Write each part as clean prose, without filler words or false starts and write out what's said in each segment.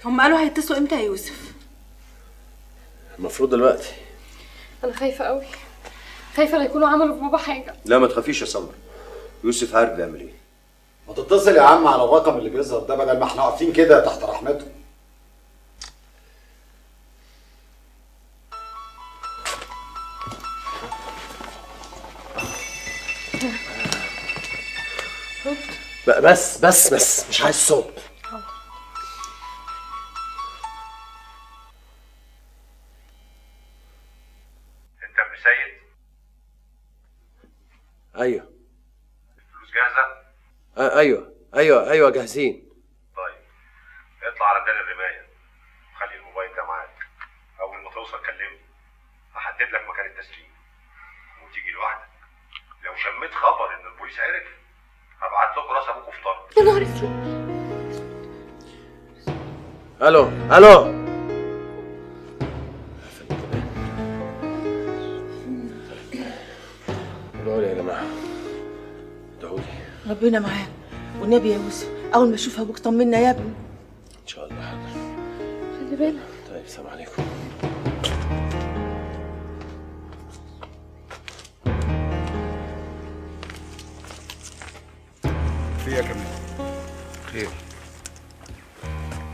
هم قالوا هيتصلوا امتى يا يوسف؟ المفروض دلوقتي. انا خايفه قوي، خايفه لا يكونوا عملوا في بابا حاجه. لا ما تخافيش يا سمر، يوسف عارف بيعمل ايه. ما تتصل يا عم على الرقم اللي بيظهر ده بدل ما احنا واقفين كده تحت رحمته. بس مش عايز صوت. انت ابن سيد؟ ايوه. الفلوس جاهزه؟ ايوه جاهزين. طيب اطلع على ميدان الرمايه وخلي الموبايل ده معاك. اول ما توصل كلمني هحدد لك مكان التسليم وتيجي لوحدك. لو شميت خبر ان البوليس عرف هبعت لكم راس ابوكوا في طرد. يا نهار اسود. الو ادعوا لي يا جماعه، ادعوا لي. ربنا معاك والنبي يا يوسف، اول ما اشوف ابوك طمنا يا ابني. ان شاء الله. حاضر. خلي بالك. طيب السلام عليكم. في يا كمان خير.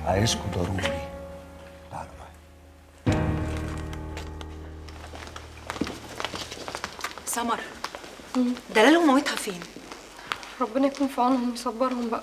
عايزكم ضروري. تعالوا معايا. سمر، دلال ومامتها فين؟ ربنا يكون في عونهم ويصبرهم بقى.